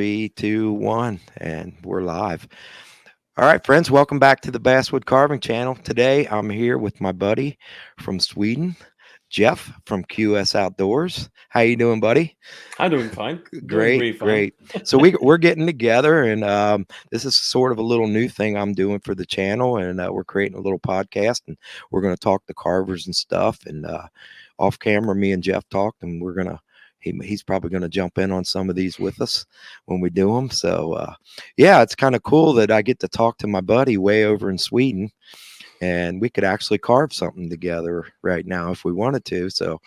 3, 2, 1, and we're live. All right, friends, welcome back to the Basswood Carving Channel. Today, I'm here with my buddy from Sweden, Jeff from QS Outdoors. How you doing, buddy? I'm doing fine. Doing Great, really fine. great. So we're getting together, and this is sort of a little new thing I'm doing for the channel, and we're creating a little podcast, and we're going to talk to carvers and stuff. And off camera, me and Jeff talked, and we're gonna. He's probably going to jump in on some of these with us when we do them. So, yeah, it's kind of cool that I get to talk to my buddy way over in Sweden, and we could actually carve something together right now if we wanted to. So,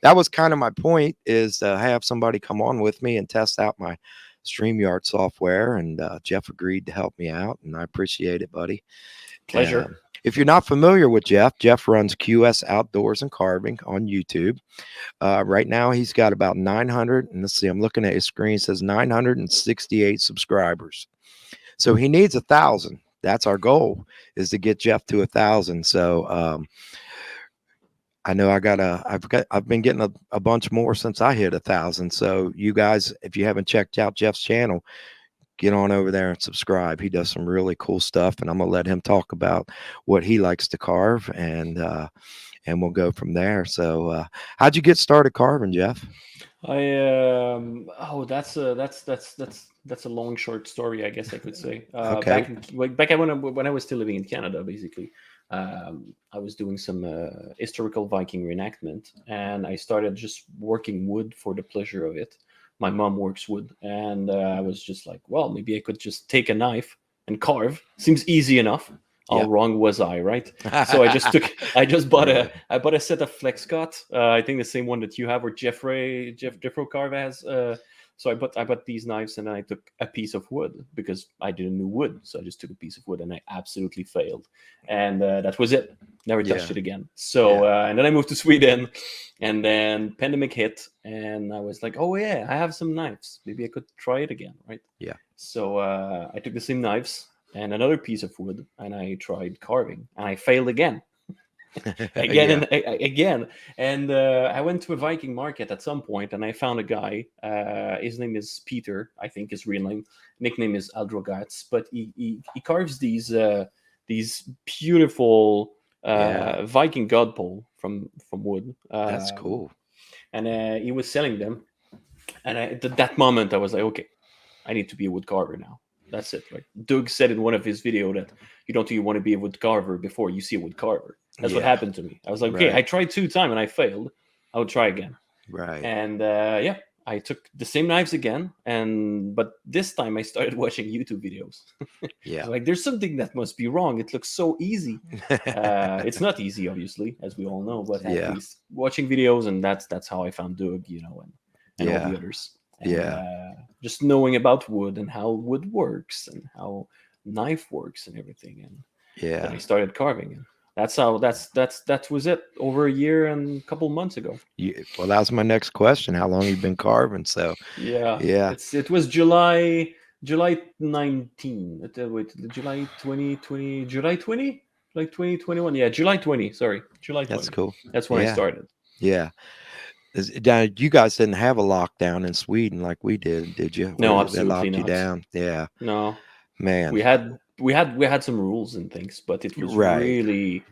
that was kind of my point, is to have somebody come on with me and test out my StreamYard software. And Jeff agreed to help me out, and I appreciate it, buddy. Pleasure. If you're not familiar with Jeff, Jeff runs QS Outdoors and Carving on YouTube. Right now, he's got about 900, and let's see, I'm looking at his screen, it says 968 subscribers. So he needs 1,000. That's our goal, is to get Jeff to 1,000. So I know I've been getting a bunch more since I hit 1,000. So you guys, if you haven't checked out Jeff's channel, get on over there and subscribe. He does some really cool stuff, and I'm gonna let him talk about what he likes to carve, and we'll go from there. So how'd you get started carving, Jeff? That's a long short story, I guess I could say. Okay. Back when I was still living in Canada, basically, I was doing some historical Viking reenactment, and I started just working wood for the pleasure of it. My mom works wood, and I was just like, well, maybe I could just take a knife and carve. Seems easy enough. How Yeah. wrong was I, right? So I just bought I bought a set of flex cut. I think the same one that you have, or Jeff Carve has. So I bought these knives, and then I took a piece of wood because I didn't know wood. So I just took a piece of wood, and I absolutely failed. And that was it. Never touched it again. So and then I moved to Sweden, and then pandemic hit, and I was like, oh yeah, I have some knives. Maybe I could try it again, right? Yeah. So I took the same knives and another piece of wood, and I tried carving, and I failed again. Again Yeah. and again. And I went to a Viking market at some point, and I found a guy. His name is Peter, I think his real nickname is Aldrogats, but he carves these beautiful Viking god pole from wood. That's cool. And he was selling them, and at that moment I was like, okay, I need to be a wood carver now. That's it. Like Doug said in one of his video, that you don't really want to be a wood carver before you see a wood carver. That's what happened to me. I was like, okay, I tried 2 times and I failed. I would try again. Right. And I took the same knives again, but this time I started watching YouTube videos. Yeah. Like, there's something that must be wrong. It looks so easy. It's not easy, obviously, as we all know, but at least watching videos, and that's how I found Doug, and all the others. And, just knowing about wood and how wood works and how knife works and everything, and then I started carving. And that was it, over a year and a couple months ago. Well, that was my next question. How long have you been carving? So yeah, it was July 19. Wait, July 2020, July 20, like 2021. Yeah, July 20. Sorry, July 20. That's cool. That's when I started. Yeah. You guys didn't have a lockdown in Sweden like we did you? No, Or absolutely they locked not. you down? Yeah. No, Man. we had some rules and things, but it was really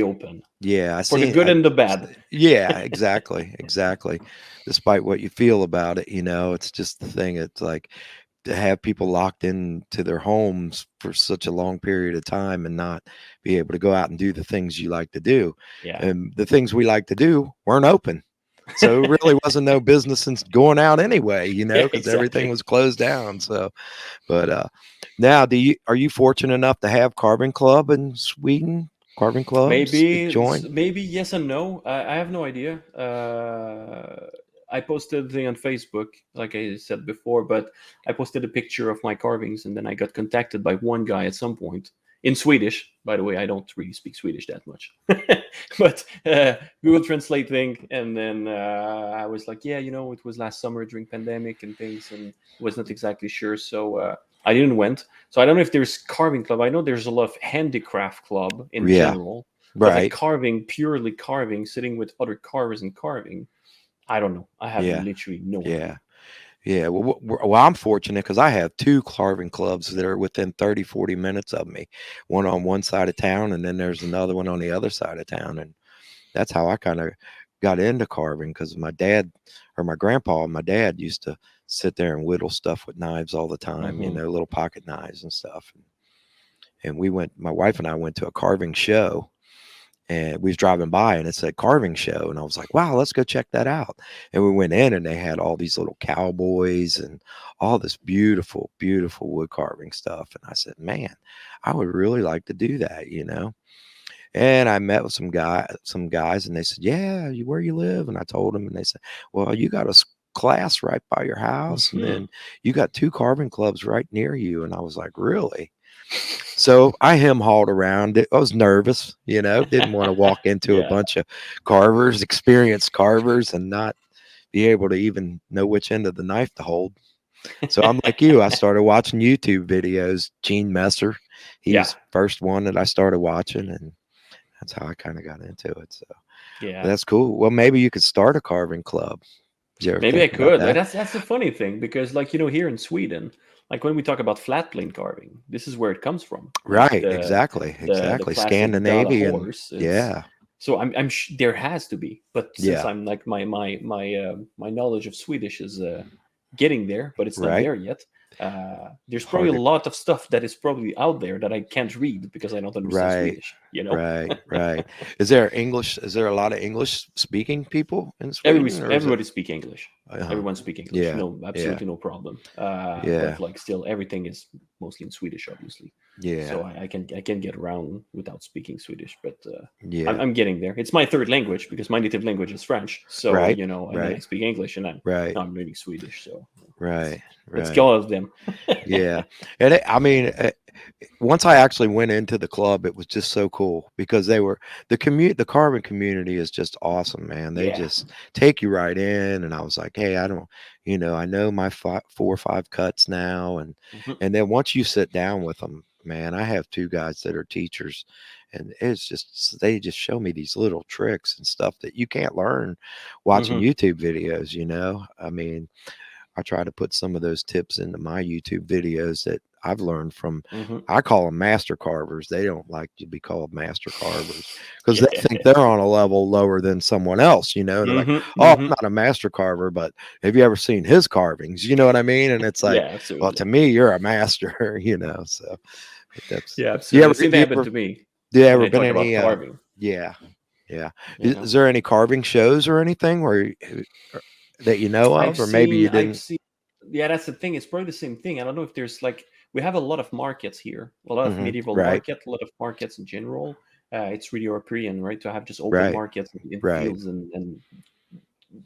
open. Yeah, I For see. the good and the bad. Yeah, exactly, exactly. Despite what you feel about it, it's just the thing. It's like, to have people locked into their homes for such a long period of time and not be able to go out and do the things you like to do. Yeah. And the things we like to do weren't open. So it really wasn't no business in going out anyway, because everything was closed down. So, but now, are you fortunate enough to have Carving Club in Sweden? Carving clubs to join? Maybe yes and no. I have no idea. I posted a thing on Facebook, like I said before, but I posted a picture of my carvings, and then I got contacted by one guy at some point in Swedish. By the way, I don't really speak Swedish that much, but Google Translate thing. And then I was like, yeah, it was last summer during pandemic and things, and was not exactly sure. So I didn't went. So I don't know if there's carving club. I know there's a lot of handicraft club in general. But like carving, purely carving, sitting with other carvers and carving, I don't know. I have literally no idea. Yeah, well, I'm fortunate because I have two carving clubs that are within 30, 40 minutes of me. One on one side of town, and then there's another one on the other side of town. And that's how I kind of got into carving because my dad or my grandpa and my dad used to sit there and whittle stuff with knives all the time, Hmm. little pocket knives and stuff. And my wife and I went to a carving show, and we was driving by and it said carving show, and I was like, wow, let's go check that out. And we went in and they had all these little cowboys and all this beautiful, beautiful wood carving stuff. And I said, man, I would really like to do that. And I met with some guys, and they said, yeah, where you live? And I told them, and they said, well, you got a class right by your house, and Hmm. then you got two carving clubs right near you. And I was like, really? So I hauled around. I was nervous, didn't want to walk into a Yeah. bunch of carvers, experienced carvers, and not be able to even know which end of the knife to hold. So I'm like you. I started watching YouTube videos. Gene Messer, he Yeah. was the first one that I started watching, and that's how I kind of got into it. So Yeah. that's cool. Well, maybe you could start a carving club. Did you ever Maybe think I about could. that? That's the funny thing because, like, here in Sweden, like when we talk about flat plane carving, this is where it comes from. Like Right. Exactly. the Exactly. classic Dala Scandinavian. horse. It's Yeah. so there has to be, but since Yeah. I'm like my knowledge of Swedish is getting there, but it's not Right. there yet. There's probably Hard a to. lot of stuff that is probably out there that I can't read because I don't understand Right. Swedish. You know, Right, right. Is there a lot of English speaking people in Sweden, or is it? Everybody speak English. Uh, Everyone speak English. yeah, No, yeah, absolutely no problem. yeah, But like still, everything is mostly in Swedish, obviously. yeah, So I can get around without speaking Swedish, but yeah. I'm getting there. It's my third language because my native language is French. So Right, and then I right, speak English, and right, now I'm learning Swedish. So right, let's go right. of them. Yeah, and I mean, once I actually went into the club, it was just so cool because the carbon community is just awesome, man. They Yeah. just take you right in, and I was like, hey, I know my 4 or 5 cuts now, Mhm. and then once you sit down with them, man, I have two guys that are teachers, and they just show me these little tricks and stuff that you can't learn watching Mhm. YouTube videos. I mean, I try to put some of those tips into my YouTube videos that I've learned from. Mhm. I call them master carvers. They don't like to be called master carvers because they Yeah. think they're on a level lower than someone else. They're like, Mhm. "Oh, I'm Mhm. not a master carver, but have you ever seen his carvings?" You know what I mean? And it's like, Yeah. well, Absolutely. to me, you're a master. So that's. Yeah. Do you Absolutely. ever The same do thing you happened ever to me do you when ever I been talk in about any? carving. Yeah, yeah. You Is know. there any carving shows or anything that you know of, or maybe you I've didn't? seen yeah, that's the thing. It's probably the same thing. I don't know if there's like we have a lot of markets here, a lot of medieval Right, market, a lot of markets in general. It's really European, right? To have just open right, markets in right. fields and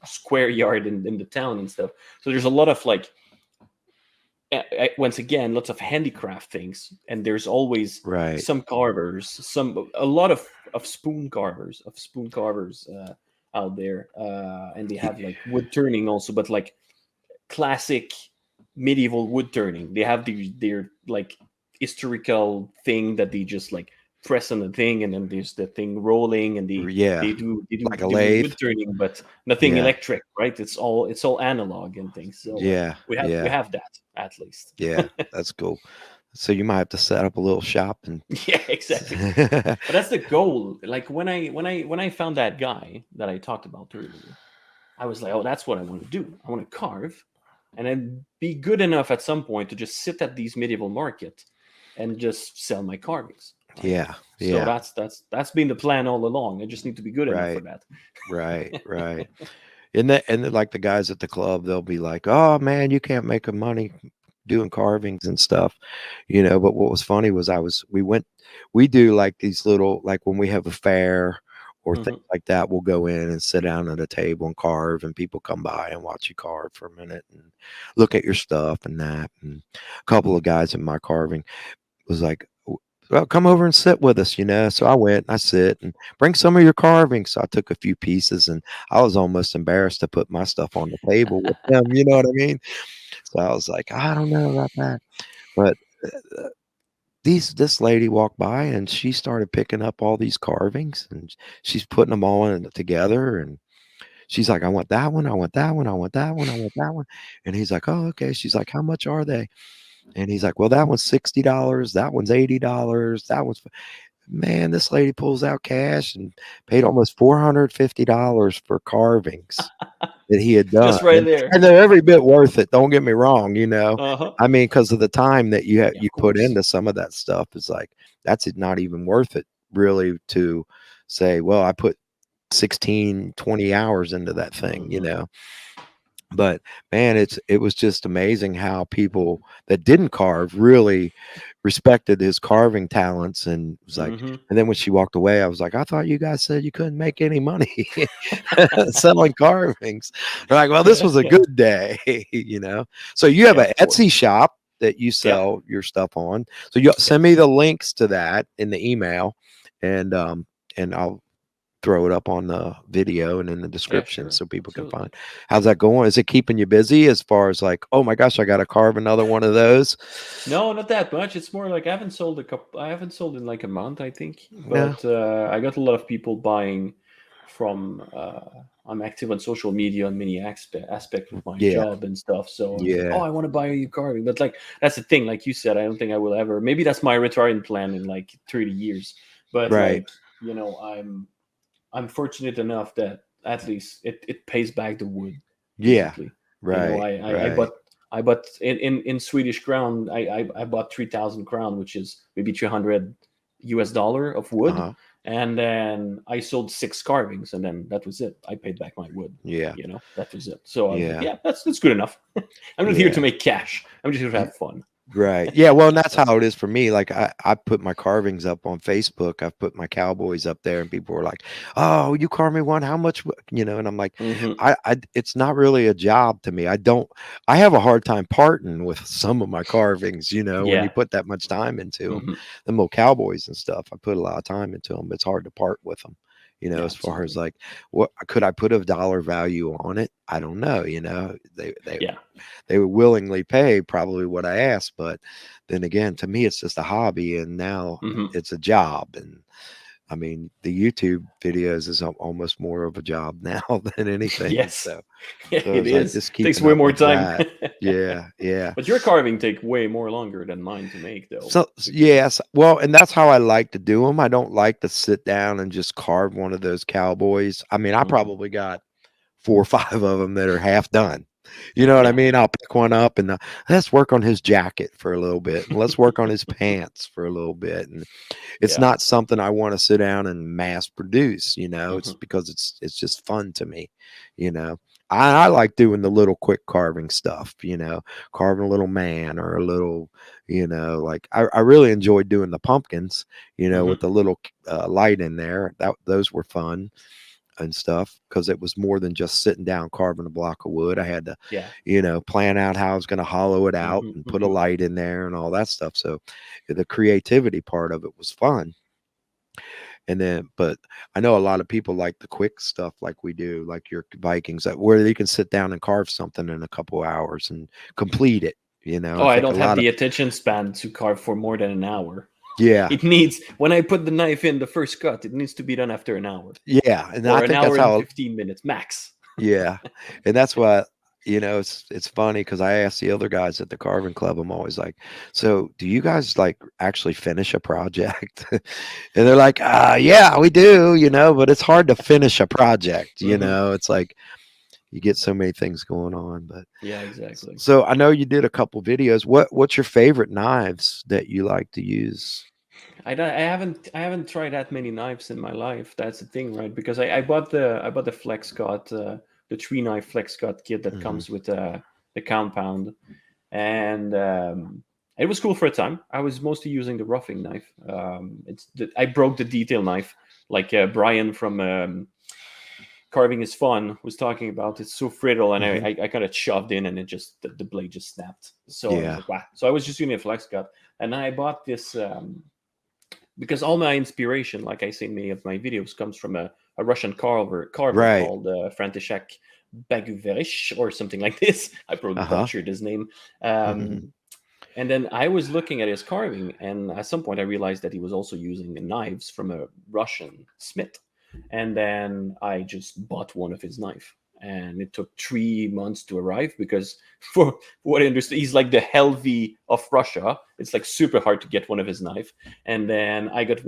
square yard in the town and stuff. So there's a lot of like once again, lots of handicraft things, and there's always Right. some carvers, a lot of spoon carvers out there, and they have like wood turning also, but like classic medieval wood turning. They have their like historical thing that they just like press on the thing, and then there's the thing rolling, and Yeah, like a they do lathe. wood turning, but nothing Yeah, electric, right? It's all analog and things. So yeah, we yeah, have that at least. yeah. That's cool. So you might have to set up a little shop and. Yeah, exactly. But that's the goal. Like when I found that guy that I talked about earlier, I was like, oh, that's what I want to do. I want to carve, and then be good enough at some point to just sit at these medieval market and just sell my carvings, right? Yeah, So yeah. that's been the plan all along. I just need to be good enough for Right, that. right, right. And then, like the guys at the club, they'll be like, "Oh man, you can't make a money doing carvings and stuff." But what was funny was we do like these little, like when we have a fair or things Hmm. like that, we'll go in and sit down at a table and carve, and people come by and watch you carve for a minute and look at your stuff and that. And a couple of guys in my carving was like, well, come over and sit with us. So I went and I sit and bring some of your carvings. So I took a few pieces, and I was almost embarrassed to put my stuff on the table with them. You know what I mean? So I was like, I don't know about that. But uh, this lady walked by and she started picking up all these carvings, and she's putting them all together, and she's like, I want that one, I want that one, I want that one, I want that one. And he's like, oh, okay. She's like, how much are they? And he's like, well, that one's $60, that one's $80, that one's man, this lady pulls out cash and paid almost $450 for carvings that he had done, Just right there. and they're every bit worth it, don't get me wrong, you know? Uh-huh. I mean, because of the time that Yeah, you of put course. into some of that stuff is like, that's not even worth it really to say, "Well, I put 16, 20 hours into that thing," you Hmm. know? But man, it was just amazing how people that didn't carve really respected his carving talents and was like, Hmm. and then when she walked away, I was like, I thought you guys said you couldn't make any money selling carvings. They're like, well, this was a Yeah, good day, you know. So you have yeah, an of course. Etsy shop that you Yep. sell your stuff on. So you send me Yes. the links to that in the email, and I'll throw it up on the video and in the Yeah, description sure. so people can find. Absolutely. How's that going? Is it keeping you busy as far as like, oh my gosh, I got to carve another one of those? No, not that much. It's more like I haven't sold in like a month, I think. Yeah. But I got a lot of people buying from. I'm active on social media on many aspect with my Yeah. job and stuff. So I was like, oh, Yeah. I want to buy you carving. But like that's the thing. Like you said, I don't think I will ever. Maybe that's my retirement plan in like 30 years. But Right. like I'm fortunate enough that at least it pays back the wood, Yeah. basically. Right. I Right. bought in Swedish crown. I bought 3,000 crown, which is maybe 300 US dollar of wood, Uh-huh. and then I sold six carvings, and then that was it. I paid back my wood. Yeah. That was it. So I was like, Yeah. yeah, that's good enough. I'm not here to Yeah. make cash. I'm just here to have fun. Right. Yeah, well, and that's how it is for me. Like I put my carvings up on Facebook. I've put my cowboys up there and people were like, "Oh, you carve me one. How much?" You know, and I'm like, Hmm. I it's not really a job to me. I have a hard time parting with some of my carvings, you know, when you Yeah. put that much time into them. Hmm. Them little cowboys and stuff. I put a lot of time into them. It's hard to part with them. You know, Yeah, as far as absolutely. like what could I put a dollar value on it? I don't know, you know. Yeah. They would willingly pay probably what I asked, but then again, to me, it's just a hobby, and now Hmm. it's a job. And I mean, the YouTube videos is almost more of a job now than anything. Yes, So it it's like is. just Takes keeping way up more with time. that. Yeah, yeah. But your carving take way more longer than mine to make, though, So because yes, well, and that's how I like to do them. I don't like to sit down and just carve one of those cowboys. I mean, I Mhm. probably got 4 or 5 of them that are half done. You know what I Yeah, mean? I'll pick one up and, let's work on his jacket for a little bit, and let's work on his pants for a little bit, and it's yeah, not something I wanna sit down and mass produce, you know? It's hmm, because it's just fun to me, you know? I like doing the little quick carving stuff, you know, carving a little man or a little, you know, like I really enjoyed doing the pumpkins, you know, with hmm, the little, light in there. Those were fun and stuff because it was more than just sitting down carving a block of wood. I had to, yeah, you know, plan out how I was going to hollow it out hmm, and put a hmm, light in there and all that stuff. So the creativity part of it was fun. And then, but I know a lot of people like the quick stuff like we do, like your Vikings, where you can sit down and carve something in a couple hours and complete it. You know, Oh, I I think a don't have lot of, the attention span to carve for more than an hour. yeah, It needs when I put the knife in the first cut, it needs to be done after an hour yeah. And I or an think that's hour and how 15 minutes max. yeah, and that's why, you know, it's funny because I ask the other guys at the carving club, I'm always like, "So, do you guys, like, actually finish a project?" And they're like, yeah, we do, you know, but it's hard to finish a project, you Hmm. know? It's like you get so many things going on, but Yeah, exactly. so I know you did a couple videos. What's your favorite knives that you like to use? I haven't tried that many knives in my life. That's the thing, right? Because I bought the flex cut, the three knife flex cut kit that Mhm. comes with the compound, and it was cool for a time. I was mostly using the roughing knife. I broke the detail knife, like Brian from Carving is Fun was talking about. It's so brittle, and Mhm. I kind of shoved in, and the blade just snapped. So I was Yeah. like, wow. So I was just using a flex cut, and then I bought this. Because all my inspiration, like I say in many of my videos, comes from a Russian carver Right. called František Baguverish or something like this. I probably Uh-huh. butchered his name. Mhm. And then I was looking at his carving, and at some point I realized that he was also using knives from a Russian smith. And then I just bought one of his knife. and it took 3 months to arrive because, for what I understand, he's like the Helvey of Russia. It's like super hard to get one of his knife, and then I got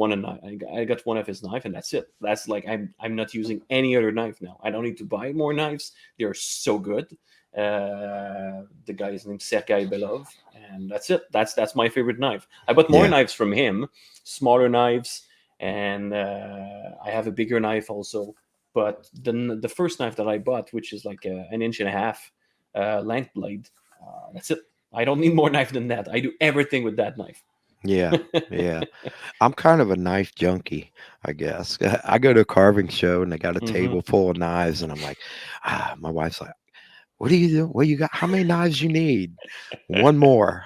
I got one of his knife, and that's it. That's like I'm not using any other knife now. I don't need to buy more knives. They are so good. The guy is named Sergei Belov, and that's it. That's my favorite knife. I bought more Yeah. knives from him, smaller knives, and I have a bigger knife also. But the first knife that I bought, which is like an inch and a half length blade, that's it. I don't need more knife than that. I do everything with that knife. Yeah. Yeah. I'm kind of a knife junkie, I guess. I go to a carving show and they got a Hmm. table full of knives, and I'm like, my wife's like, "What do you do? What you got? How many knives you need? One more.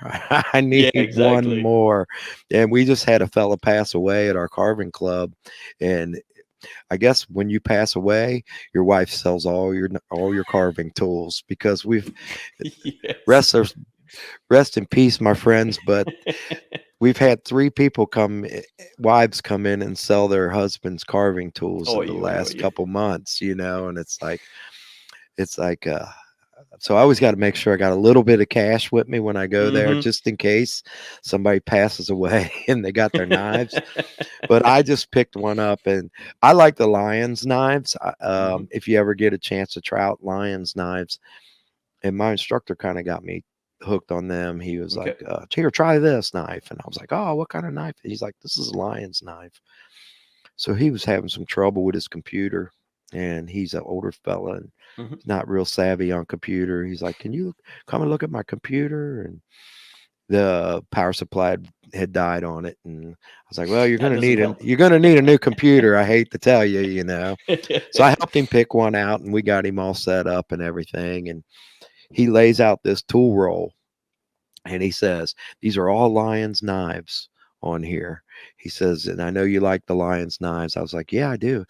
I Yeah, need one exactly. more." And we just had a fella pass away at our carving club, and I guess when you pass away, your wife sells all your carving tools because we've Yes. rest rest in peace, my friends. But we've had three people wives come in and sell their husband's carving tools in the Oi, oi, last oi. couple months, and it's like, so I always got to make sure I got a little bit of cash with me when I go there, Hmm. just in case somebody passes away and they got their knives. But I just picked one up, and I like the Lions knives. Hmm. If you ever get a chance to try out Lions knives, and my instructor kind of got me hooked on them. He was Okay. like, "Here, try this knife," and I was like, "Oh, what kind of knife?" He's like, "This is a Lion's knife." So he was having some trouble with his computer, and he's an older fella and Hmm. he's not real savvy on computer. He's like, "Can you come and look at my computer?" And the power supply had died on it, and I was like, "Well, That doesn't help. you're gonna need a new computer. I hate to tell you." So I helped him pick one out, and we got him all set up and everything. And he lays out this tool roll, and he says, "These are all Lion's knives on here." He says, "And I know you like the Lion's knives." I was like, "Yeah, I do."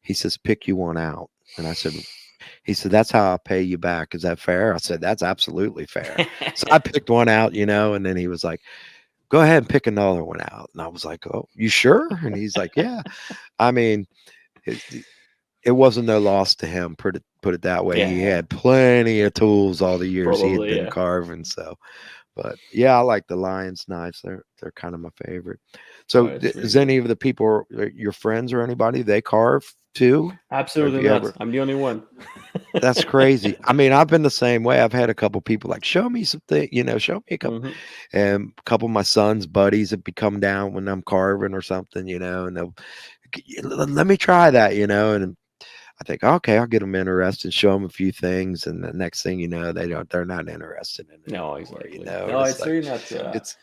He says, "Pick you one out." And I said, he said, "That's how I'll pay you back. Is that fair?" I said, "That's absolutely fair." So I picked one out, and then he was like, "Go ahead and pick another one out." And I was like, "Oh, you sure?" And he's like, "Yeah." I mean, it, it wasn't no loss to him. Put it that way. He Yeah, had plenty of tools all the years he had probably. been Yeah. carving. So, but yeah, I like the Lions knives. They're kind of my favorite. Oh, So, it's really is good. any of the people, your friends or anybody, they carve too? Have Absolutely you not. ever? I'm the only one. That's crazy. I mean, I've been the same way. I've had a couple people like, show me something, show me a couple. Hmm. And a couple of my son's buddies have be come down when I'm carving or something, and they'll, let me try that, and I think, okay, I'll get them interested, show them a few things, and the next thing you know, they're not interested in it No, anymore, exactly. and No, it's it's like, really not. it's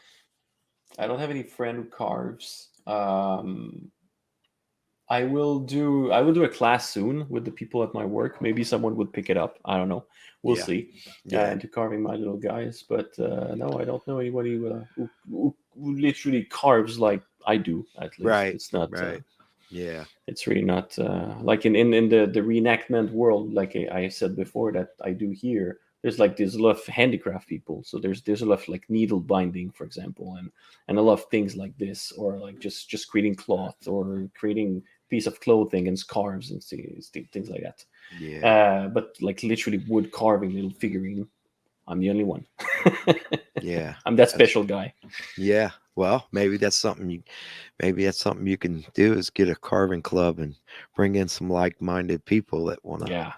I don't have any friend who carves. I will do a class soon with the people at my work. Maybe someone would pick it up. I don't know. We'll yeah, see. yeah, Into carving my little guys, but no, I don't know anybody who literally carves like I do. At least right, it's not. right, yeah, It's really not like in the reenactment world. Like I said before, that I do here. There's a lot of handicraft people. So there's a lot of like needle binding, for example, and a lot of things like this, or like just creating cloth or creating piece of clothing and scarves and things like that. yeah. But like literally wood carving little figurine, I'm the only one. Yeah, I'm that that's special guy. yeah. Well, maybe that's something you can do is get a carving club and bring in some like-minded people that want Yeah,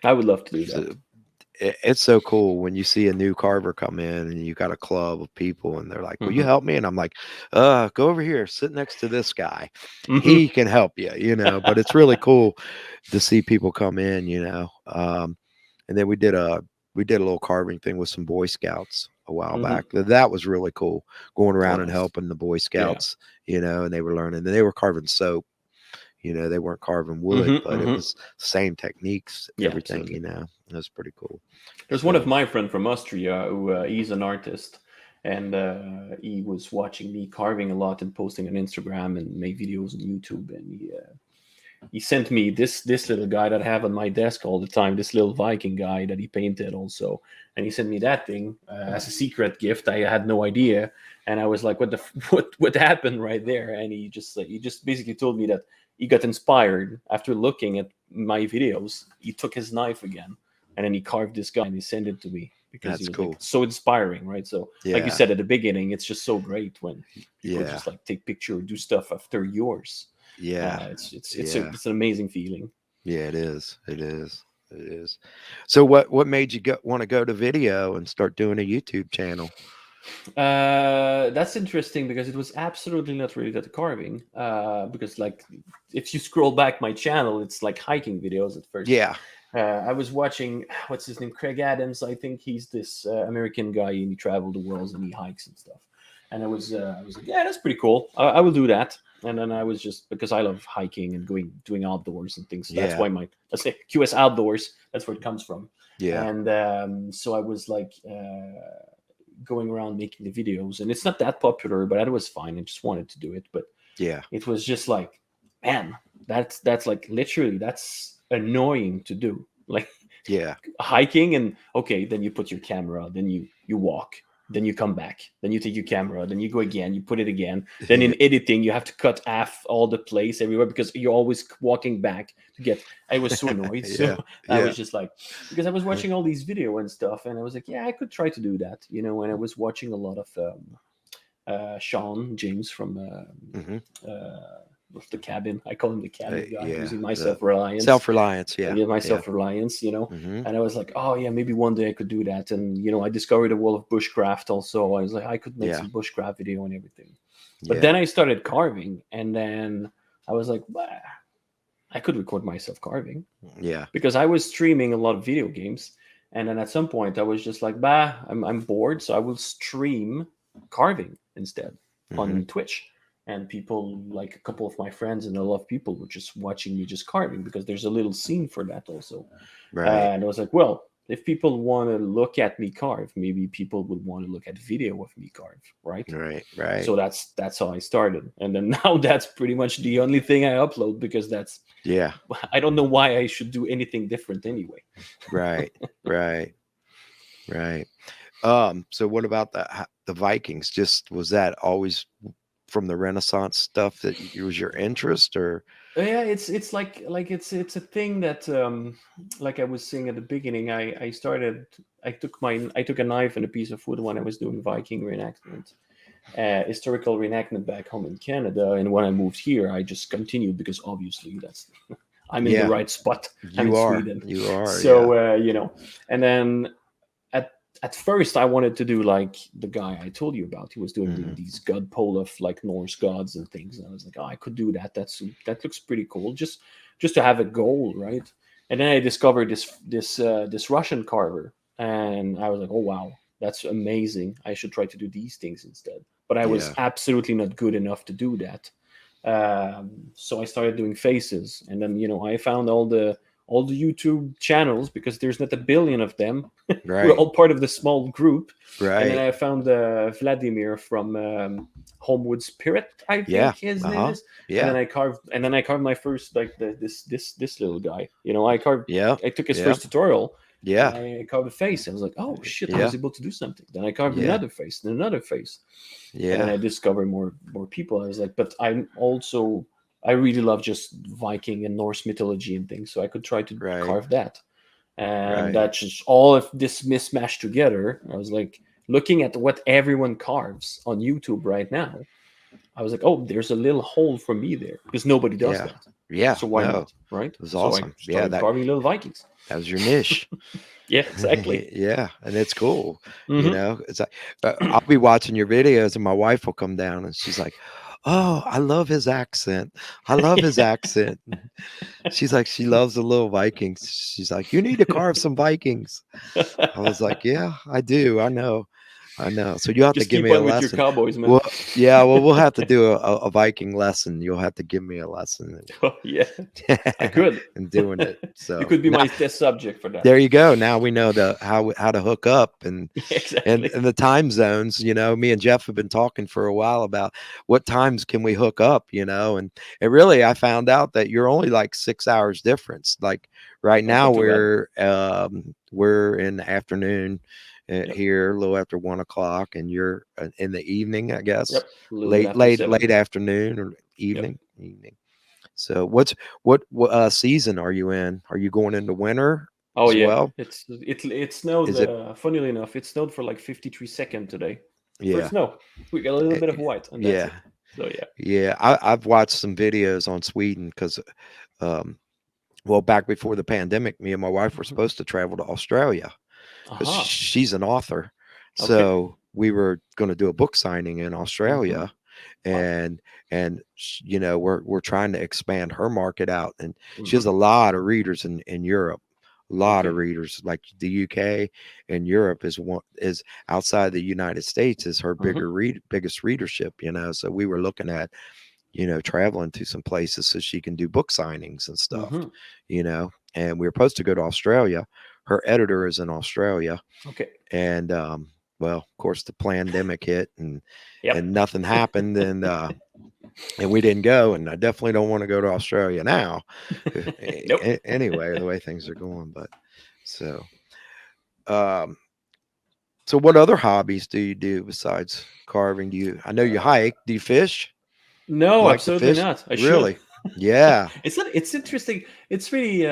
I would love to do that. to. It's so cool when you see a new carver come in and you got a club of people and they're like, "Will you Hmm. help me?" And I'm like, Go over here, sit next to this guy. Hmm. He can help you, But it's really cool to see people come in, And then we did a little carving thing with some Boy Scouts a while Hmm. back. That was really cool, going Oh, around and nice. helping the Boy Yeah. Scouts, and they were learning. And they were carving soap. They weren't carving wood, Hmm. but it Hmm. was same techniques, Yeah, everything. absolutely. It was pretty cool. There's one of So my friend from Austria who he's an artist, and he was watching me carving a lot and posting on Instagram and make videos on YouTube, and he sent me this little guy that I have on my desk all the time, this little Viking guy that he painted also, and he sent me that thing as a secret gift. I had no idea, and I was like, "What the what happened right there?" And he just basically told me that he got inspired after looking at my videos, he took his knife again, and then he carved this guy and he sent it to me because he That's was like cool. so inspiring, right? So like you Yeah. said at the beginning, it's just so great when people Yeah. just like take picture or do stuff after yours. Yeah. Yeah. It's an amazing feeling. Yeah, it is. It is. It is. So what made you want to go to video and start doing a YouTube channel? That's interesting because it was absolutely not related to carving. Because like if you scroll back my channel, it's like hiking videos at first. Yeah. I was watching what's his name, Craig Adams. I think he's this American guy, and he traveled the world and he hikes and stuff. And I was like, yeah, that's pretty cool. I will do that. And then I was just because I love hiking and doing outdoors and things. So that's Yeah. why my let's say QS Outdoors. That's where it comes from. Yeah. And so I was like going around making the videos, and it's not that popular, but I was fine. I just wanted to do it, but Yeah. it was just like, man, that's like literally that's annoying to do. Like Yeah. hiking, and okay, then you put your camera, then you walk, then you come back, then you take your camera, then you go again, you put it again, then in editing you have to cut off all the place everywhere because you're always walking back to get. I was so annoyed. Yeah. So I Yeah. was just like, because I was watching all these video and stuff, and I was like, yeah, I could try to do that, and I was watching a lot of Sean James from Hmm. with the cabin. I call him the cabin guy, Yeah. using my The self-reliance. self-reliance. Yeah. Yeah, my Yeah. self-reliance, Hmm. and I was like, oh yeah, maybe one day I could do that. And I discovered a world of bushcraft also. I was like, I could make Yeah. some bushcraft video and everything. But Yeah. then I started carving, and then I was like, bah, I could record myself carving Yeah. because I was streaming a lot of video games. And then at some point I was just like, bah, I'm bored, so I will stream carving instead Hmm. on Twitch. And people, like a couple of my friends and a lot of people, were just watching me just carving because there's a little scene for that also. Right. And I was like, well, if people want to look at me carve, maybe people would want to look at video of me carve, right? Right. Right. So that's how I started. And then now that's pretty much the only thing I upload because that's Yeah. I don't know why I should do anything different anyway. Right. Right. Right. So what about the Vikings? Just was that always from the Renaissance stuff that was your interest, or? Yeah, it's like it's a thing that like I was saying at the beginning, I started I took a knife and a piece of wood when I was doing Viking reenactment, historical reenactment back home in Canada, and when I moved here I just continued because obviously that's I'm in the Yeah, right spot. I'm in you are. Sweden. You are. So Yeah. and then at first I wanted to do like the guy I told you about. He was doing Hmm. these god pole of like Norse gods and things, and I was like, oh, I could do that. That looks pretty cool. Just to have a goal, right? And then I discovered this Russian carver, and I was like, oh wow, that's amazing. I should try to do these things instead. But I was Yeah. absolutely not good enough to do that. So I started doing faces, and then I found all the YouTube channels because there's not a billion of them. We're Right. all part of the small group. And then Right. I found Vladimir from Homewood Spirit, I Yeah. think his name Uh-huh. is. Yeah. And then I carved my first like this little guy. Yeah. I took his Yeah. first tutorial, and Yeah. I carved a face. I was like, oh shit, I Yeah. was able to do something. Then I carved Yeah. another face, then another face, and then Yeah. I discovered more people. I was like, but I really love just Viking and Norse mythology and things, so I could try to Right. carve that. And Right. that's just all of this mismatched together. I was like looking at what everyone carves on YouTube right now. I was like, oh, there's a little hole for me there because nobody does Yeah. that. Yeah. So why No, not, right? it was So I awesome. Yeah. started carving little Vikings. That was your niche. Yeah, exactly. Yeah, and it's cool. Hmm. It's like I'll be watching your videos, and my wife will come down, and she's like, "Oh, I love his accent. I love his accent." She's like, she loves the little Vikings. She's like, "You need to carve some Vikings." I was like, "Yeah, I do. I know. I know." So you'll have to Just give keep me a on with your lesson. cowboys, man. Well, yeah, well, we'll have to do a Viking lesson. You'll have to give me a lesson Oh, yeah, I could. in doing it. You So could be now, my test subject for that. there you go. Now we know how to hook up and Exactly. the time zones. Me and Jeff have been talking for a while about what times can we hook up. And really I found out that you're only like 6 hours difference. Like right That's now not too bad. we're in the afternoon Yep. here, a little after 1 o'clock, and you're in the evening, I guess, Yep. A little bit after late 7. afternoon or Yep. evening. So what season are you in? Are you going into winter Oh as yeah, well? it snowed. Is it? Funnily enough, it snowed for like 53 seconds today. For Yeah. snow, we got a little Eh, bit of white, and that's yeah. it. So yeah. Yeah. I've watched some videos on Sweden because um well, back before the pandemic, me and my wife were Mhm. supposed to travel to Australia because Aha. she's an author. Okay. So we were going to do a book signing in Hmm. Australia, Wow. and we're trying to expand her market out, and she has Hmm. a lot of readers in Europe. A lot of Okay. readers, like the UK and Europe is outside the United States is her Hmm. biggest readership. So we were looking at traveling to some places so she can do book signings and stuff, Hmm. and we were supposed to go to Australia. Her editor is in Australia, Okay. and well, of course, the pandemic hit, and Yep. nothing happened, and we didn't go, and I definitely don't want to go to Australia now. Nope. Anyway, the way things are going, but so um, so what other hobbies do you do besides carving? I know you Uh, hike. Do you fish? You no, like to absolutely fish? not. I should. Really? Yeah. It's interesting. It's really.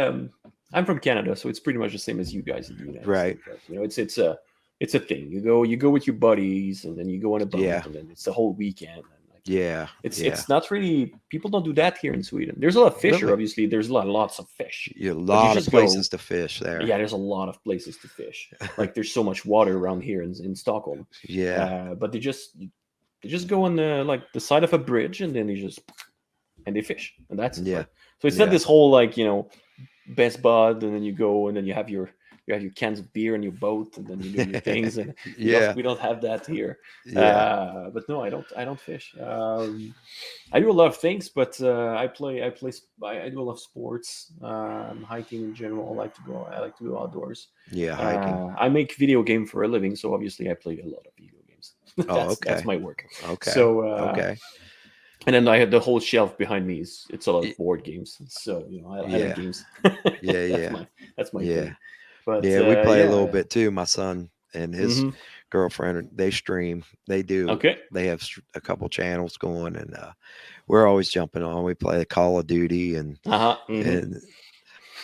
I'm from Canada, so it's pretty much the same as you guys in the United Right. States, right? It's a thing. You go with your buddies, and then you go on a Yeah. boat, and then it's the whole weekend, and like Yeah. it's Yeah. it's not really people don't do that here in Sweden. There's a lot of fisher, Really? obviously. There's lots of fish, A but you lot of just go. places to fish there. Yeah, there's a lot of places to fish. Like there's so much water around here in Stockholm, Yeah. but they just go on the side of a bridge, and then they fish, and that's it, Yeah. right? So it's not Yeah. this whole best bud, and then you go, and then you have your cans of beer and your boat, and then you do your things, and we don't Yeah. we don't have that here. Yeah. But no, I don't fish. I do a lot of things, but I do a lot of sports, hiking in general. I like to go outdoors. Yeah. Hiking. I make video game for a living, so obviously I play a lot of video games. Oh, That's okay. my work. Okay. So Okay. and then I had the whole shelf behind me. It's a lot Y- of board games. So I like Yeah. games. Yeah. that's Yeah. my Yeah. thing. But Yeah. We play a little yeah. bit too. My son and his Hmm. girlfriend, they stream. Okay. They have a couple channels going, and we're always jumping on. We play Call of Duty, Uh huh. Hmm. and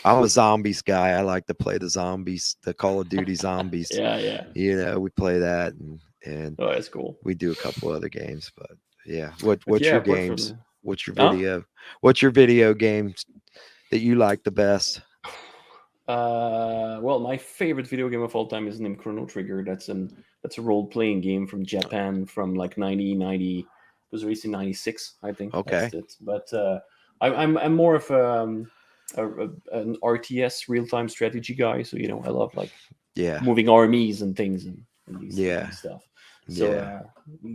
I'm a zombies guy. I like to play the zombies, the Call of Duty zombies. Yeah. Yeah. We play that, and Oh, that's cool. we do a couple other games. But yeah, But what's yeah, your apart from games? What's your huh? video? What's your video games that you like the best? Well, my favorite video game of all time is named Chrono Trigger. That's a role playing game from Japan from like 1990. It was released in '96, I think. That's Okay. it. But I'm more of an RTS real time strategy guy. So I love like Yeah. moving armies and things and these Yeah. stuff. So Yeah.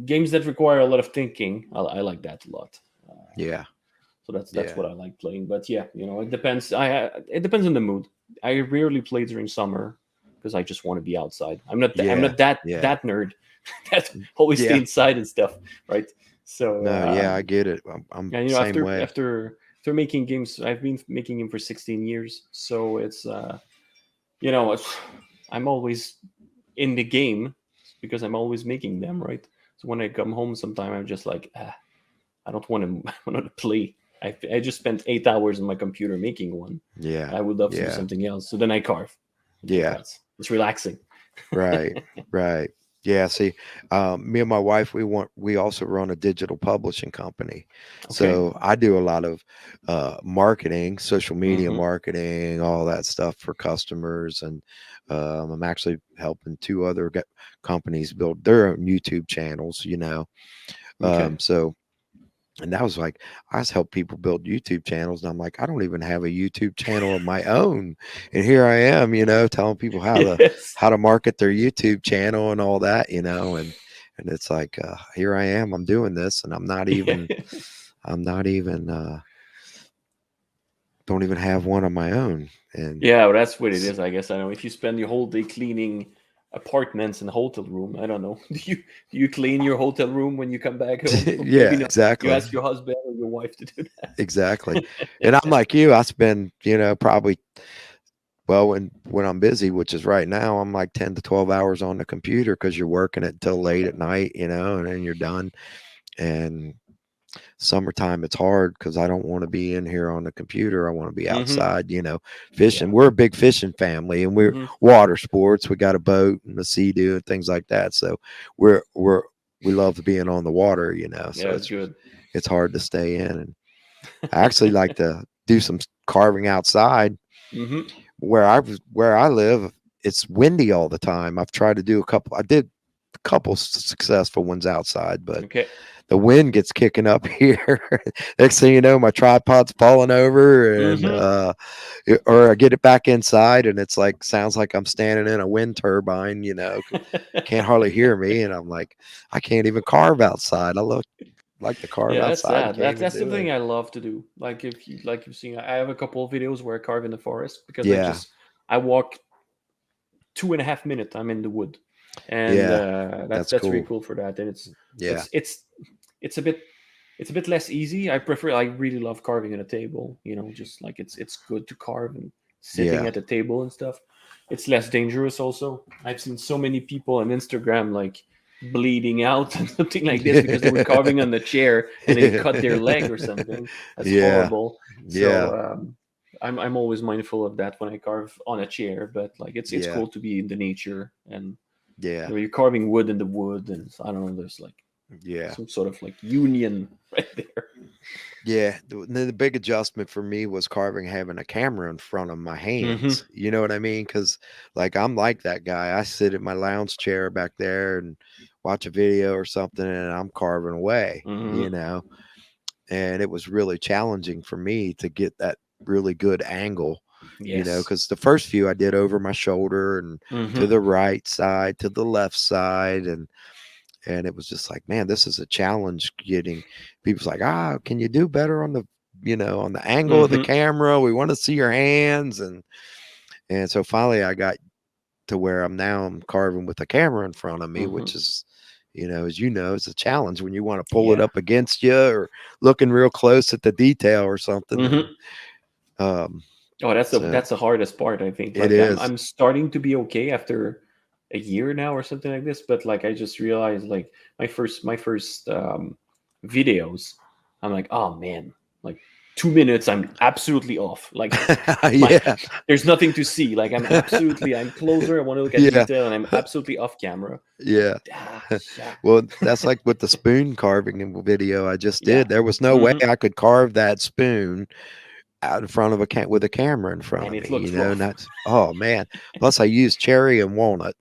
games that require a lot of thinking, I like that a lot. Yeah. So that's Yeah. what I like playing. But yeah, it depends. It depends on the mood. I rarely play during summer because I just want to be outside. I'm Yeah. not that Yeah. that nerd that always stay Yeah. inside and stuff, right? So No, yeah, I get it. I'm and same after way. after making games, I've been making them for 16 years. So you know, it's, I'm always in the game because I'm always making them, right? So when I come home, sometime I'm just like, I don't want to, I want to play. I just spent 8 hours on my computer making one. Yeah. I would love to do Yeah. something else. So then I carve. Yeah. It's relaxing. Right. Right. Yeah. See, me and my wife, we also run a digital publishing company. Okay. So I do a lot of marketing, social media Mm-hmm. marketing, all that stuff for customers. And I'm actually helping two other companies build their own YouTube channels. Okay. So, and that was like, I just help people build YouTube channels. And I'm like, I don't even have a YouTube channel of my own. And here I am, telling people Yes. how to market their YouTube channel and all that, and it's like, here I am, I'm doing this, and I'm not even, don't even have one of my own. And Yeah, well, that's what it is. I guess I know. If you spend your whole day cleaning apartments and hotel room, I don't know. Do you clean your hotel room when you come back home? Maybe yeah, not. You exactly. ask your husband or your wife to do Exactly. And I'm that. like you, I spend, probably, well, when I'm busy, which is right now, I'm like 10 to 12 hours on the computer because you're working it till late at night, and then you're done. And Summertime, it's hard because I don't want to be in here on the computer. I want to be Mm-hmm. outside, Yeah. fishing. We're a big fishing family, and we're Mm-hmm. water sports. We got a boat and a sea-doo and things like that. So we love being on the water, Yeah, So it's good. it's hard to stay in. And I actually like to do some carving outside Mm-hmm. where I live. It's windy all the time. I've tried to do a couple. I did a couple successful ones outside, but Okay. the wind gets kicking up here. Next thing you know, my tripod's falling over, and Mm-hmm. or I get it back inside, and it's like sounds like I'm standing in a wind turbine. Can't hardly hear me, and I'm like, I can't even carve outside. I look like to carve Yeah, that's outside and sad. can't even That's the do thing it. I love to do. Like you've seen, I have a couple of videos where I carve in the forest because Yeah, I walk 2.5 minutes. I'm in the wood, and yeah, that's that's that's really cool. cool for that. And Yeah, it's it's it's a bit it's a bit less easy. I prefer. I really love carving at a table. Just like it's good to carve and sitting yeah, at a table and stuff. It's less dangerous. Also, I've seen so many people on Instagram like bleeding out and something like this because they were carving on the chair and then cut their leg or something. That's yeah, horrible. yeah, So I'm always mindful of that when I carve on a chair. But like it's yeah, cool to be in the nature and yeah, you're carving wood in the wood and I don't know. There's like yeah. some sort of like union right there. Yeah, the big adjustment for me was carving having a camera in front of my Mm-hmm. hands. You know what I mean? Because like I'm like that guy. I sit in my lounge chair back there and watch a video or something, and I'm carving away. Mm-hmm. And it was really challenging for me to get that really good angle. Yes. Because the first few I did over my shoulder and to Mm-hmm. the right side, to the left side, and it was just like, man, this is a challenge. Getting people's like, can you do better on the angle of the Mm-hmm. camera? We want to see your hands, and so finally I got to where I'm carving with a camera in front of me, Mm-hmm. which is, as it's a challenge when you want to pull it Yeah. up against you or looking real close at the detail or something. And Mm-hmm. um, Oh, so that's the hardest part, I think. it Like is. I'm starting to be okay after a year now or something like this, but like I just realized like my first videos, I'm like, oh man, like 2 minutes, I'm absolutely off. Like my Yeah, there's nothing to see. Like I'm closer, I want to look at yeah, detail, and I'm absolutely off camera. yeah. Ah, yeah. Well, that's like with the spoon carving video I just Yeah. did. There was no way Hmm. I could carve that spoon out in front of with a camera in front And of it me, looks and rough. that's, oh man. Plus I used cherry and walnut,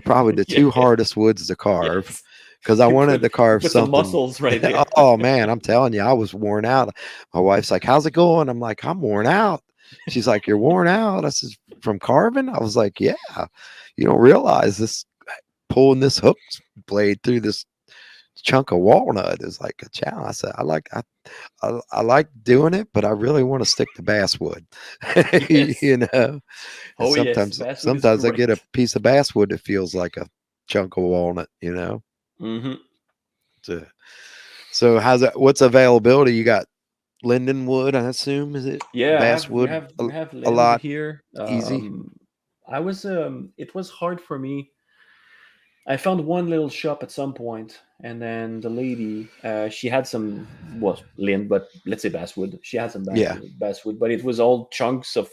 probably the Yeah. two hardest woods to carve Yes. because I You wanted put to carve put some something. muscles right there. Oh man, I'm telling you, I was worn out. My wife's like, "How's it going?" I'm like, "I'm worn out." She's like, "You're worn out?" I said, "From carving?" I was like, "Yeah, you don't realize this pulling this hook blade through this chunk of walnut is like a challenge." I said, I like doing it, but I really want to stick to basswood." Yes. And Oh yes, sometimes Basswood is sometimes I get a great. piece of basswood that feels like a chunk of walnut. Hmm. So, so what's availability? You got lindenwood, I assume, is it Yeah, I have we basswood have a, we have a Lind lot here. easy? I was it was hard for me. I found one little shop at some point, and then the lady, she had some, well, Lind, but let's say basswood. She had some Yeah. basswood, but it was all chunks of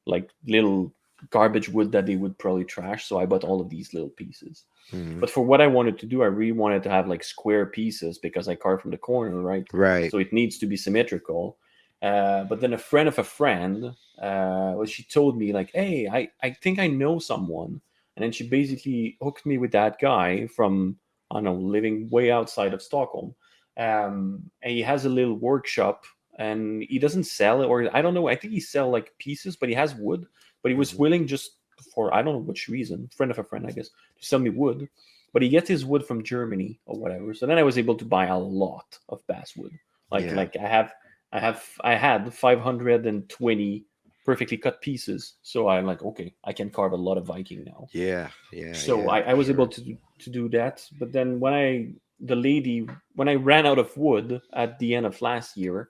like little garbage wood that they would probably trash. So I bought all of these little pieces. Hmm. But for what I wanted to do, I really wanted to have like square pieces because I carve from the corner, right? Right. So it needs to be symmetrical. But then a friend of a friend, well, she told me like, "Hey, I think I know someone," and then she basically hooked me with that guy from I don't know, living way outside of Stockholm, and he has a little workshop, and he doesn't sell it, or I don't know. I think he sell like pieces, but he has wood. But he was Hmm. willing just for I don't know which reason, friend of a friend, I guess, to sell me wood. But he gets his wood from Germany or whatever. So then I was able to buy a lot of basswood. Like Yeah. like I had 520 perfectly cut pieces. So I'm like, okay, I can carve a lot of Viking now. Yeah. Yeah. So Yeah. I For was able sure. to do that. But then when I ran out of wood at the end of last year,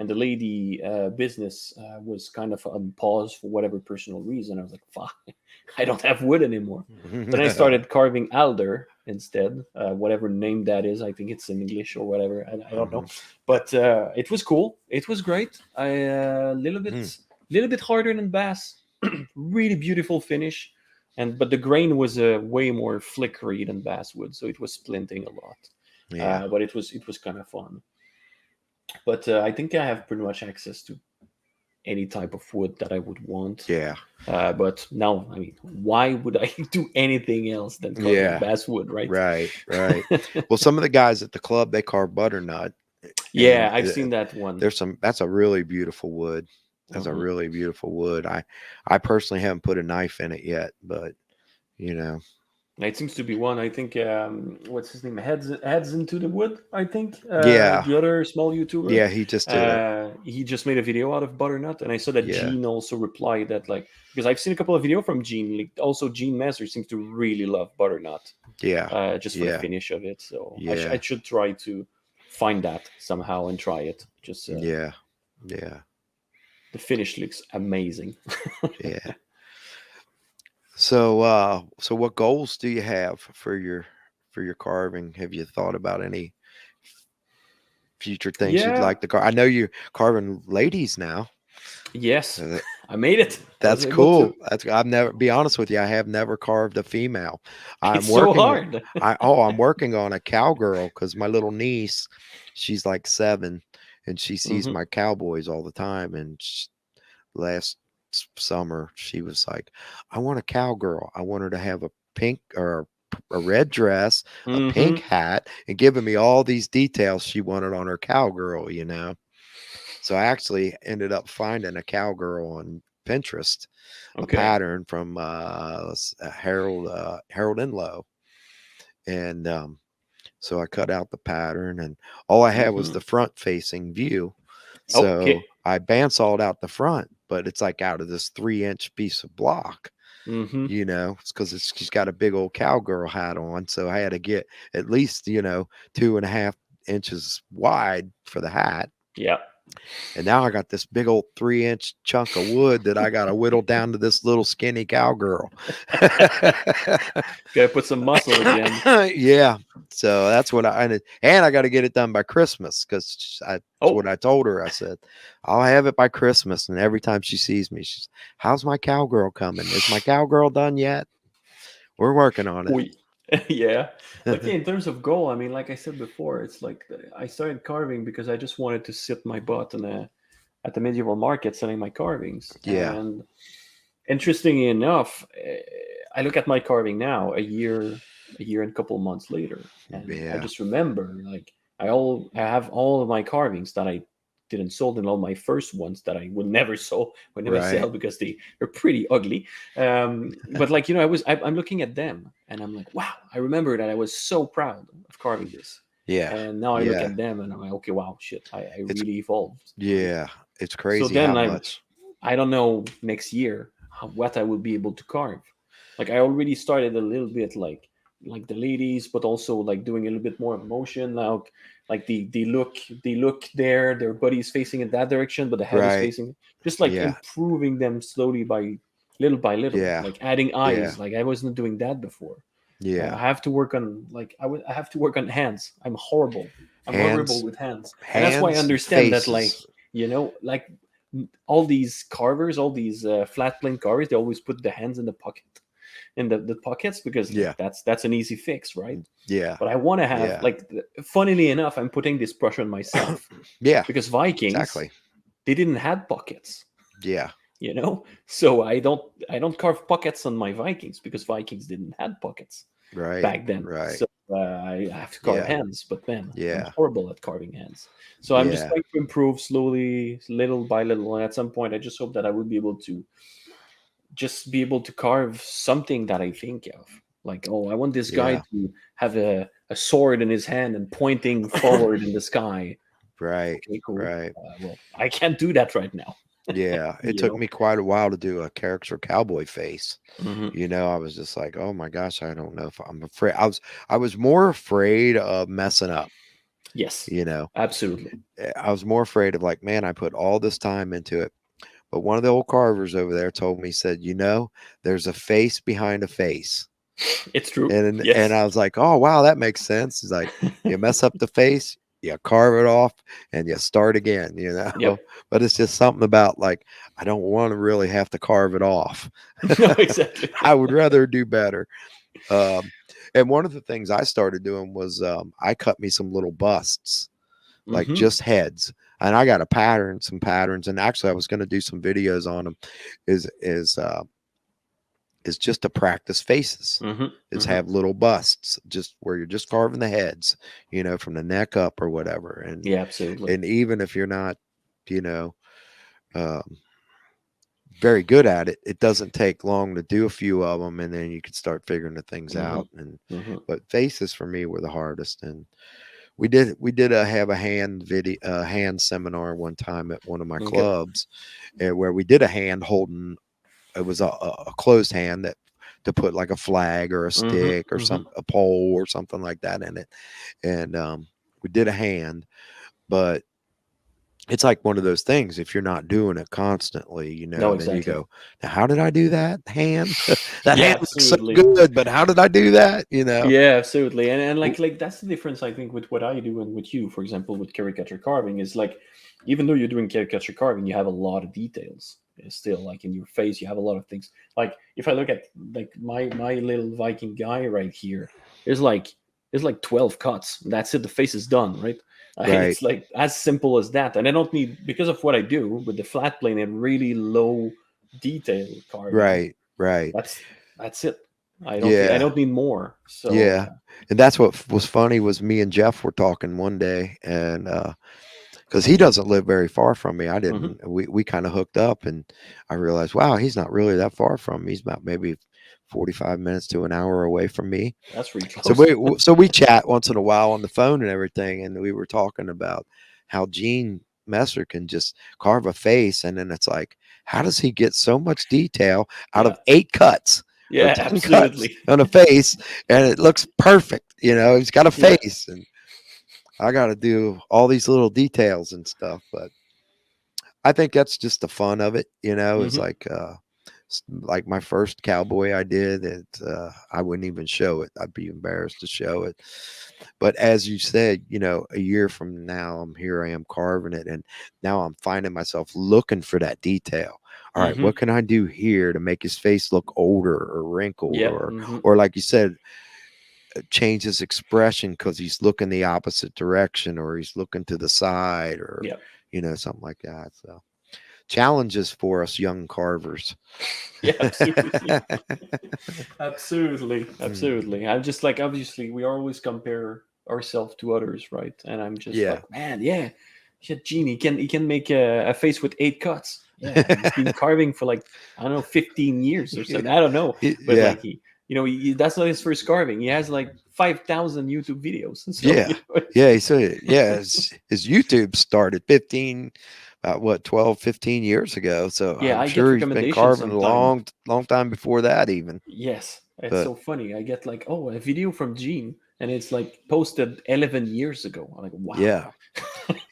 and the lady business was kind of on pause for whatever personal reason. I was like, fine, I don't have wood anymore. Then I started carving alder instead, whatever name that is. I think it's in English or whatever. I don't know, but it was cool. It was great. I little bit harder than bass. Really beautiful finish, and but the grain was way more flickery than basswood, so it was splinting a lot. Yeah. But it was kind of fun. But I think I have pretty much access to any type of wood that I would want. Yeah. But now, I mean, why would I do anything else than carving Yeah. basswood, right? Right. Right. Well, some of the guys at the club, they carve butternut, Yeah, and I've seen that one. that's a really beautiful wood. That's a Mhm. really beautiful wood. I personally haven't put a knife in it yet, but you know, It seems to be one. I think what's his name? Heads into the wood. I think yeah, the other small YouTuber. yeah, he just did it. He just made a video out of butternut, and I saw that Yeah, Gene also replied that like because I've seen a couple of video from Gene. Like, also, Gene Master seems to really love butternut, yeah, just for the yeah, finish of it. So I yeah, should try to find that somehow and try it. Just yeah, yeah, the finish looks amazing. yeah. So, so what goals do you have for your carving? Have you thought about any future things you'd Yeah. like to carve? I know you're carving ladies now. Yes, Uh, I made it. I was That's able cool. to. That's I've never be honest with you. I have never carved a female. I'm It's so working. hard. I'm working on a cowgirl because my little niece, she's like 7, and she sees Hmm. my cowboys all the time. And last summer, she was like, "I want a cowgirl. I want her to have a pink or a red dress, a pink Hmm. hat," and giving me all these details she wanted on her cowgirl. So I actually ended up finding a cowgirl on Pinterest, a Okay. pattern from Harold Inlow, and so I cut out the pattern, and all I had was Hmm. the front facing view. So Okay. I bandsawed out the front, but it's like out of this 3-inch piece of block. Hmm. It's because she's got a big old cowgirl hat on, so I had to get at least 2.5 inches wide for the hat. Yeah. And now I got this big old 3-inch chunk of wood that I got to whittle down to this little skinny cowgirl. Gotta put some muscle again. Yeah. So that's what and I got to get it done by Christmas because that's what Oh, I told her. I said, I'll have it by Christmas. And every time she sees me, she's, how's my cowgirl coming? Is my cowgirl done yet? We're working on we. Yeah. But yeah, in terms of goal, I mean, like I said before, it's like I started carving because I just wanted to sit my butt at the medieval market selling my carvings. Yeah. And interestingly enough, I look at my carving now, a year and a couple of months later, and I Yeah. just remember like I have all of my carvings that I didn't sold, and all my first ones that I would never Right. sell because they're pretty ugly. But like I'm looking at them and I'm like, wow, I remember that I was so proud of carving this, Yeah. and now I look Yeah. at them and I'm like, okay, wow, shit, I It's, really evolved, right? yeah. It's So crazy how then much. I don't know next year what I will be able to carve. Like I already started a little bit like the ladies, but also like doing a little bit more emotion. Now, like the look there, their body is facing in that direction, but the head is Right. facing. Just like Yeah. improving them slowly by little, Yeah. like adding Yeah. eyes. Like I wasn't doing that before. I Yeah. have to work on like I have to work on hands. I'm horrible. I'm horrible Hands, with hands, and that's why I hands and understand that like faces. like all these carvers, all these flat plane carvers, they always put the hands in the pocket, in the pockets because like Yeah. that's an easy fix, right? Yeah. But I want to have Yeah. like, funnily enough, I'm putting this pressure on myself Yeah. because Vikings Exactly. they didn't have pockets, Yeah. so I don't carve pockets on my Vikings because Vikings didn't have pockets Right. back then. Right. So I have to carve Yeah. hands, but man, I'm Yeah. horrible at carving hands. So I'm just Yeah. trying to improve slowly, little by little. And at some point, I just hope that I will be able to carve something that I think of. Like, oh, I want this guy Yeah. to have a sword in his hand and pointing forward in the sky. Right. Okay, cool. Right. Well, I can't do that right now. Yeah. It you took know. me quite a while to do a caricature cowboy face. Hmm. I was just like, oh my gosh, I don't know if I'm afraid. I was more afraid of messing up. Yes, you know. absolutely. I was more afraid of like, man, I put all this time into it. But one of the old carvers over there told me, said, there's a face behind a face. It's true. And Yes. I was like, oh wow, that makes sense. He's like, you mess up the face, you carve it off, and you start again, Yep. But it's just something about like I don't want to really have to carve it off. No, exactly. I would rather do better. Um, and one of the things I started doing was I cut me some little busts, like Hmm. just heads. And I got some patterns, and actually I was going to do some videos on them. Is just to practice faces. Hmm. Is Hmm. have little busts, just where you're just carving the heads, from the neck up or whatever. And Yeah, absolutely. and even if you're not, you know, um, very good at it, it doesn't take long to do a few of them, and then you can start figuring the things Hmm. out. And Hmm. but faces for me were the hardest. And we did have a hand seminar one time at one of my Okay. clubs, where we did a hand holding. It was a closed hand that to put like a flag or a Hmm. stick or Hmm. a pole or something like that in it. And we did a hand, but it's like one of those things. If you're not doing it constantly, No, then you exactly. go, now, how did I do that hand? That Yeah, hand looks so absolutely. good, but how did I do that? Yeah, absolutely. And W- like that's the difference I think with what I do and with you, for example, with caricature carving is like even though you're doing caricature carving, you have a lot of details. Still like in your face, you have a lot of things. Like if I look at like my little Viking guy right here, there's like there's like 12 cuts. That's it. The face is done, right? Right, It's like as simple as that. And I don't need because of what I do with the flat plane and really low detail carving. right, right. That's that's it. I Yeah, don't need more. So yeah. And that's what was funny was me and Jeff were talking one day, and because he doesn't live very far from me. I mhm, didn't. We kind of hooked up, and I realized, wow, he's not really that far from me. He's about maybe 45 minutes to an hour away from me. that's really So close. we chat once in a while on the phone and everything, and we were talking about how Gene Messer can just carve a face, and then it's like, how does he get so much detail out Yeah, of 8 cuts or yeah, 10 cuts absolutely. on a face, and it looks perfect? He's got a Yeah. face, and I got to do all these little details and stuff, but I think that's just the fun of it, is Hmm. like my first cowboy I did it. I wouldn't even show it. I'd be embarrassed to show it. But as you said, a year from now, I am carving it, and now I'm finding myself looking for that detail. All right, Hmm. what can I do here to make his face look older or wrinkled, Yeah. or Hmm. or like you said, change his expression because he's looking the opposite direction, or he's looking to the side, or Yeah. something like that. So challenges for us young carvers. Yeah. Absolutely. Absolutely. Mm, Absolutely. I'm just like obviously we always compare ourselves to others, right? And I'm just yeah. like, man, yeah, shit, Gene, he can make a face with 8 cuts. Yeah, he's been carving for like I don't know 15 years or something. I don't know, but Yeah. like that's not his first carving. He has like 5,000 YouTube videos. So Yeah. Yeah. He said, yeah, his YouTube started 12, 15 years ago. So yeah, I'm I get sure he's been recommendations carving a sometime. long, long time before that, even. Yes, it's But so funny. I get like, oh, a video from Gene, and it's like posted 11 years ago. I'm like, wow. yeah.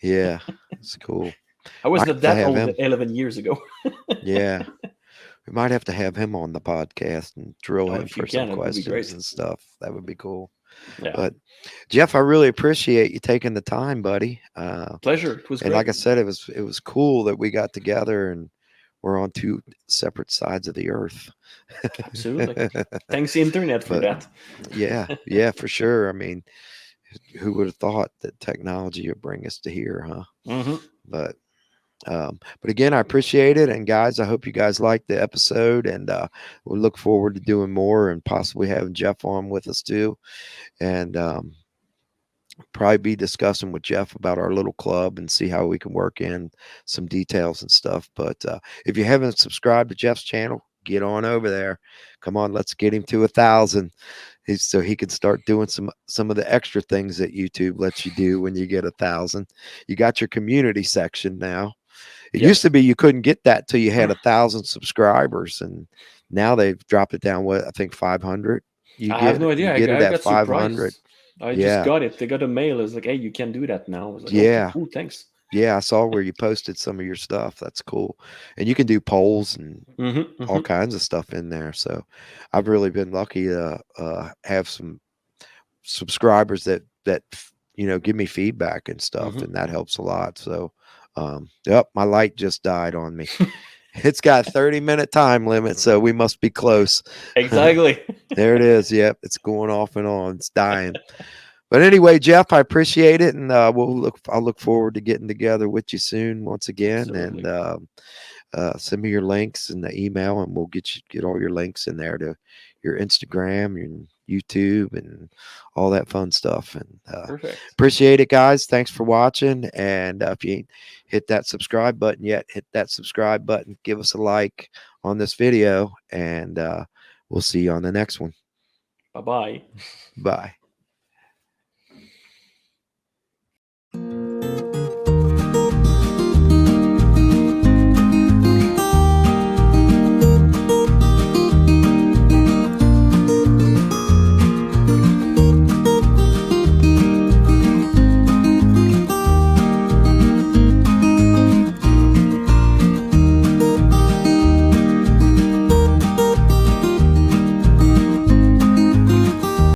Yeah. It's cool. I was Might not have to that have old him. 11 years ago. Yeah. We might have to have him on the podcast and drill Oh, him if you for some can, it would be questions great. and stuff. That would be cool. Yeah, But Jeff, I really appreciate you taking the time, buddy. pleasure. It was And great. like I said, it was cool that we got together and we're on two separate sides of the earth. Absolutely. Thanks, internet, for But that. yeah, yeah, for sure. I mean, who would have thought that technology would bring us to here, huh? Hmm. But but again, I appreciate it. And guys, I hope you guys liked the episode, and we'll look forward to doing more and possibly having Jeff on with us too. And probably be discussing with Jeff about our little club and see how we can work in some details and stuff. But if you haven't subscribed to Jeff's channel, get on over there. Come on, let's get him to 1,000. So he can start doing some of the extra things that YouTube lets you do when you get 1,000. You got your community section now. It Yep. used to be you couldn't get that till you had 1,000 subscribers, and now they've dropped it down. What I think 500. You I have get no you idea. get it I at got 500. surprised. I just Yeah. got it. They got a mail. It's like, hey, you can do that now. I was like, okay, Yeah. cool, thanks. Yeah. I saw where you posted some of your stuff. That's cool. And you can do polls and Mm-hmm, all mm-hmm, kinds of stuff in there. So I've really been lucky to have some subscribers that give me feedback and stuff, mm-hmm. and that helps a lot. So yep, my light just died on me. It's got 30-minute time limit, so we must be close. Exactly. There it is. Yep, it's going off and on. It's dying. But anyway, Jeff, I appreciate it, and I'll look forward to getting together with you soon once again. And Absolutely. send me your links in the email, and we'll get all your links in there to your Instagram, your YouTube, and all that fun stuff. And Perfect. appreciate it, guys. Thanks for watching. And if you ain't hit that subscribe button yet, hit that subscribe button. Give us a like on this video, and we'll see you on the next one. Bye bye. Bye.